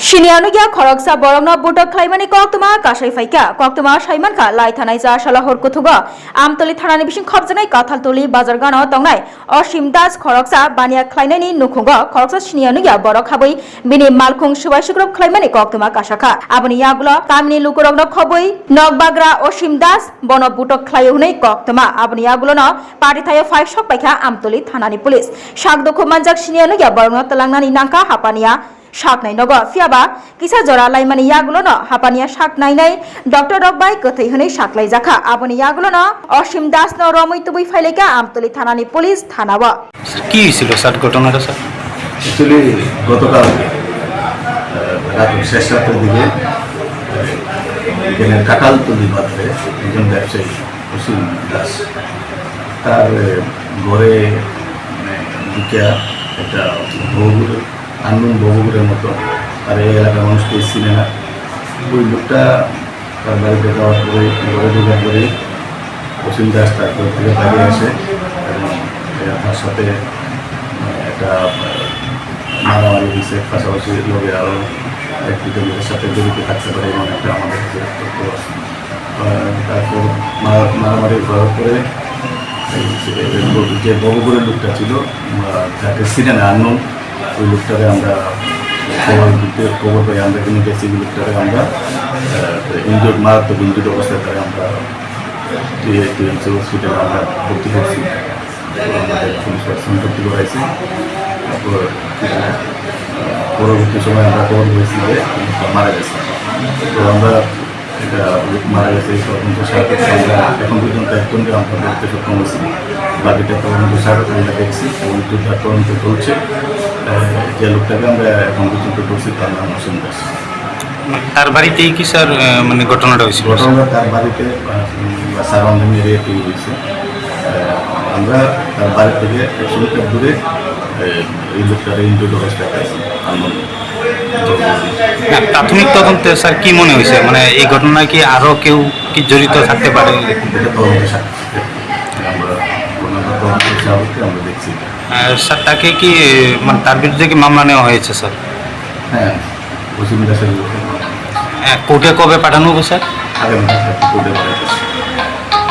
Shinianugia Koroksa Borogna Buddha Klaimani Koktuma, Kashay Faika, Koktuma, Shaimanka, Laitanaiza, Shalahor Kutuga, Amtoli Tanabishin Kobzanai, Kataltuli, Bazargana, Tongai, or Shimdas, Koroksa, Bania Klainani, Nukunga, Koroksa Shinianugia, Borokabui, Bini Malkung, Shubashukro, Klaimani Koktuma, Kashaka, Abani Yagula, Kamini Lukurogno Kobui, Nogbagra, or Shimdas, Bono Buto Klayune, Koktuma, Abani Yagulona, Partitaya 5 Shop Paka, Amtoli, Tanani Police, Shakdo Kumanjak Shinianugia, Borogna, Talangani Nanka, Hapania. Shak nai nogo fiaba kisa jora laimani yagulo no hapania shak nai nai Dr. Rokbai kothai hone shaklai jaka aboni yagulo no Oshim Das no romoi tubui faileka Amtoli থানানি police থানাবা কি ছিল sir ঘটনাটা sir actually গতকাল রাত শেষ রাতের দিকে এখানে কাটালতলি বাজারে একজন ব্যবসায়ী অসীম দাস তার ঘরে ঢুকে একটা বহুগুলো আনন্দ বহুগুলোর মতো আর এই এলাকার মানুষকে চিনে না ওই লোকটা তার বাড়িতে যাওয়ার পরে ঘরে ঢোকার পরে অসীম দাস তার ঘর থেকে বাইরে আসে এবং তার সাথে একটা মারামারি হয়েছে পাশাপাশি লোকে আরও এক দুটো লোকের সাথে জড়িত থাকতে পারে এমন একটা আমাদের কাছে তথ্য তারপর মারামারি করার পরে যে বড়গুড়ের লোকটা ছিল যাকে চিনে না আননোন ওই লোকটাকে আমরা খবর পাই আমরা কিনে গেছি ওই লোকটাকে আমরা ইনজুর্ড মারাত্মক ইনজুর্ড অবস্থায় তাকে আমরা টিএমসি হসপিটালে আমরা ভর্তি করছি আমাদের পুলিশ পার্সন ভর্তি করাইছি তারপর পরবর্তী সময় আমরা খবর পেয়েছি যে মারা গেছে তো আমরা এটা মারা গেছে তদন্ত সাহায্যে আমরা এখন পর্যন্ত একজনকে আমরা দেখতে সক্ষম হয়েছি বাকিটা তদন্ত সাহায্যে আমরা দেখছি এবং তার তদন্ত চলছে যে লোকটাকে আমরা এখন পর্যন্ত করছি তার নাম অসীম দাস তার বাড়িতেই কি স্যার মানে ঘটনাটা হয়েছিল ঘটনাটা তার বাড়িতে সারাউন্ডিং এরিয়াতেই হয়েছে আমরা তার বাড়ি থেকে 100 মিটার দূরে এই লোকটার ইনজুর্ড অবস্থায় পাইছি প্রাথমিক তদন্তে স্যার কি মনে হয়েছে মানে এই ঘটনায় কি আরো কেউ কি জড়িত থাকতে পারে এটা তদন্ত সাপেক্ষে আমরা আমরা দেখছি স্যার তাকে কি মানে তার বিরুদ্ধে কি মামলা নেওয়া হয়েছে স্যার হ্যাঁ অসীম দাসের কোর্টে কবে পাঠানো হবে স্যার আগামী কোর্টে পাঠানো